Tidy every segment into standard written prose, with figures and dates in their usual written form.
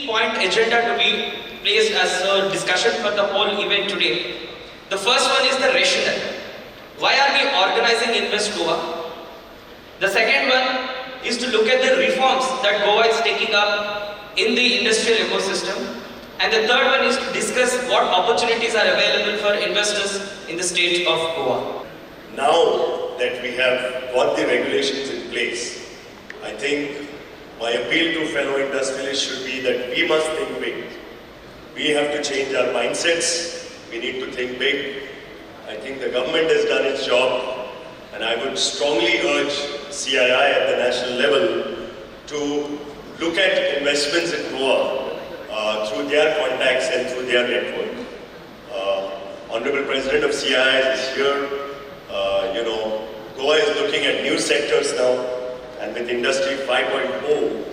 3-point agenda to be placed as a discussion for the whole event today. The first one is the rationale. Why are we organizing Invest Goa? The second one is to look at the reforms that Goa is taking up in the industrial ecosystem. And the third one is to discuss what opportunities are available for investors in the state of Goa. Now that we have got the regulations in place, I think my appeal to fellow industrialists should be that we must think big. We have to change our mindsets. We need to think big. I think the government has done its job, and I would strongly urge CII at the national level to look at investments in Goa through their contacts and through their network. Honorable President of CII is here. Goa is looking at new sectors now, and with Industry 5.0,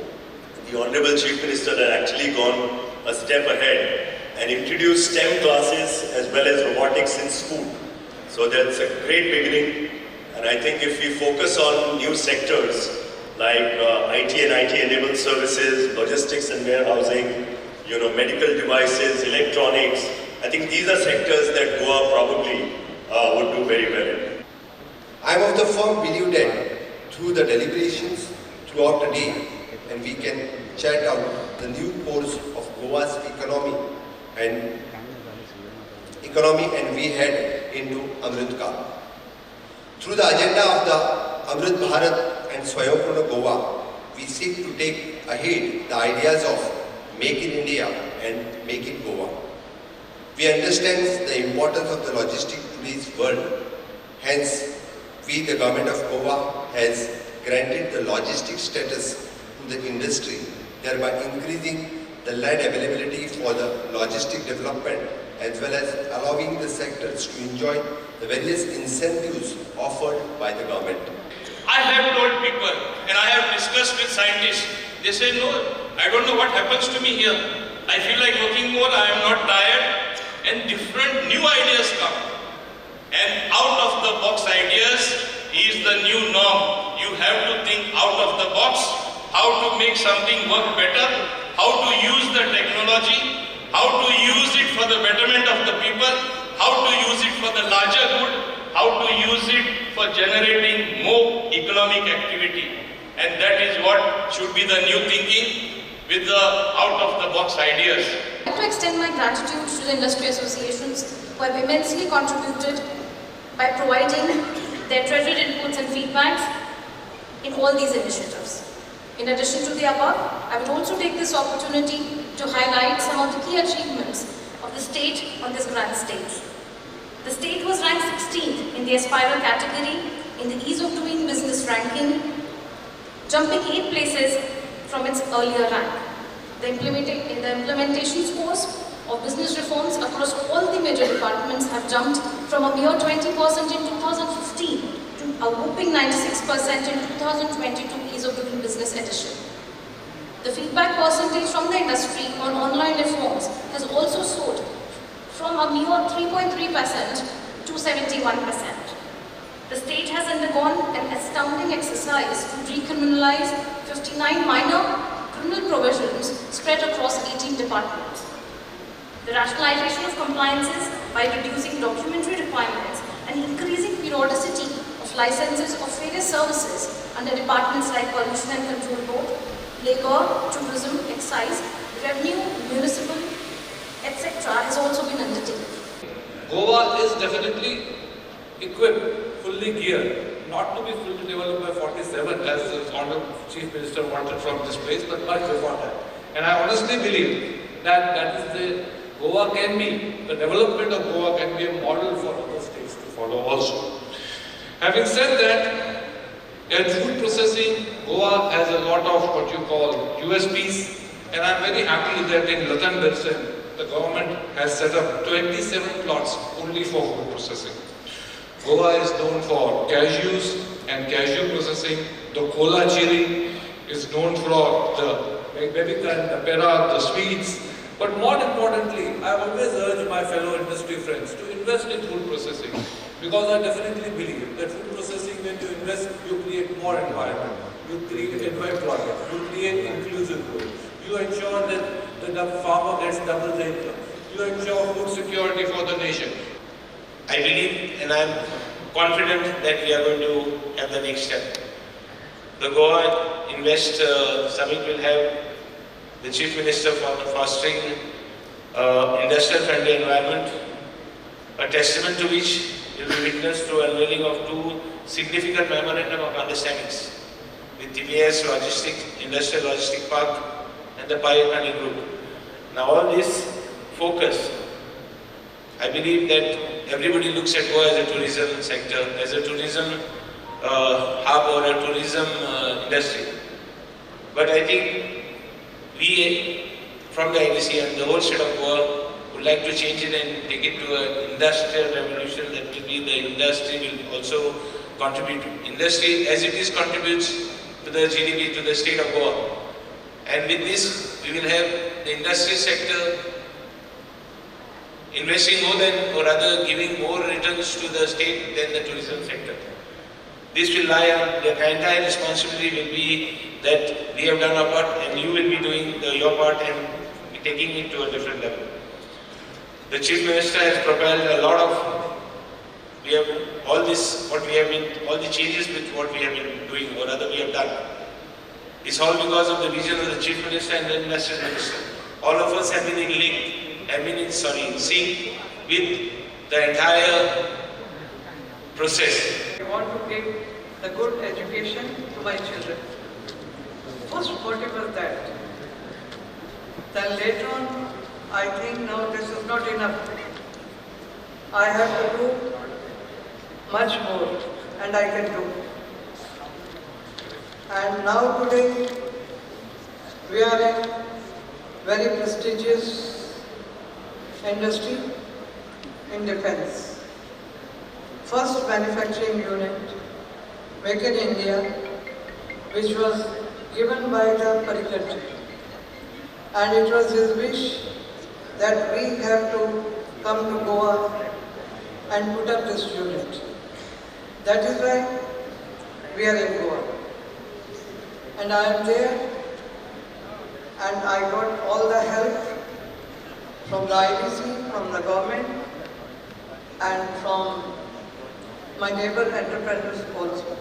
the Honorable Chief Minister has actually gone a step ahead and introduced STEM classes as well as robotics in school. So that's a great beginning, and I think if we focus on new sectors like IT and IT-enabled services, logistics and warehousing, medical devices, electronics, I think these are sectors that Goa probably would do very well in. I am of the firm belief that through the deliberations throughout the day, and we can chart out the new course of Goa's economy and we head into Amrit Kaal. Through the agenda of the Amrit Bharat and Swayambhur Goa, we seek to take ahead the ideas of Make in India and Make in Goa. We understand the importance of the logistics in today's world. Hence, we, the government of Goa, has granted the logistics status to the industry, thereby increasing the land availability for the logistic development as well as allowing the sectors to enjoy the various incentives offered by the government. I have told people and I have discussed with scientists. They say, no, I don't know what happens to me here. I feel like working more, I am not tired, and different new ideas come. And out of the box ideas is the new norm. You have to think out of the box, how to make something work better, how to use the technology, how to use it for the betterment of the people, how to use it for the larger good, how to use it for generating more economic activity. And that is what should be the new thinking with the out-of-the-box ideas. I'd like to extend my gratitude to the industry associations who have immensely contributed by providing their treasured inputs and feedbacks in all these initiatives. In addition to the above, I would also take this opportunity to highlight some of the key achievements of the state on this grand stage. The state was ranked 16th in the Aspire category in the Ease of Doing Business ranking, jumping 8 places from its earlier rank. The implementation scores of business reforms across all the major departments have jumped from a mere 20% in 2015 to a whopping 96% in 2022 Ease of Doing Business edition. The feedback percentage from the industry on online reforms has also soared from a mere 3.3% to 71%. The state has undergone an astounding exercise to decriminalize 59 minor criminal provisions spread across 18 departments. The rationalization of compliances by reducing documentary requirements and increasing periodicity of licenses of various services under departments like Pollution and Control Board, Labour, Tourism, Excise, Revenue, Municipal, etc. has also been undertaken. Goa is definitely equipped, fully geared, not to be fully developed by 47 as the Honorable Chief Minister wanted from this place, but much before that. And I honestly believe that Goa can be, the development of Goa can be a model for other states to follow also. Having said that, in food processing, Goa has a lot of what you call USPs, and I'm very happy that in Latan Birsen, the government has set up 27 plots only for food processing. Goa is known for cashews and cashew processing. The kola chiri is known for the babikan, the pera, the sweets. But more importantly, I always urge my fellow industry friends to invest in food processing, because I definitely believe that food processing, when you invest, you create more environment, you create employment, you create inclusive growth, you ensure that the farmer gets double the income. You ensure food security for the nation. I believe and I am confident that we are going to have the next step. The Goa Invest Summit will have the Chief Minister for fostering industrial friendly environment, a testament to which will be witnessed through unveiling of two significant memorandum of understandings with TBS Industrial Logistic Park and the Konkani Group. Now all this focus, I believe that everybody looks at Goa as a tourism sector, as a tourism hub or a tourism industry. But I think we from the IDC and the whole state of Goa would like to change it and take it to an industrial revolution that will be the industry will also contribute. Industry as it is contributes to the GDP, to the state of Goa. And with this we will have the industry sector investing more than, or rather giving more returns to the state than the tourism sector. This will lie on, the entire responsibility will be that we have done our part and you will be doing your part and taking it to a different level. The Chief Minister has propelled a lot of, we have all this, what we have been, all the changes with what we have been doing, or rather we have done. It's all because of the vision of the Chief Minister and the Industrial Minister. All of us have been in link, in sync with the entire process. I want to give the good education to my children. First motive was that. Then later on, I think now this is not enough. I have to do much more, and I can do. And now today, we are in very prestigious industry in defense. First manufacturing unit, Make in India, which was given by the Parikar. And it was his wish that we have to come to Goa and put up this unit. That is why we are in Goa. And I am there, and I got all the help from the IDC, from the government, and from my neighbor entrepreneurs also.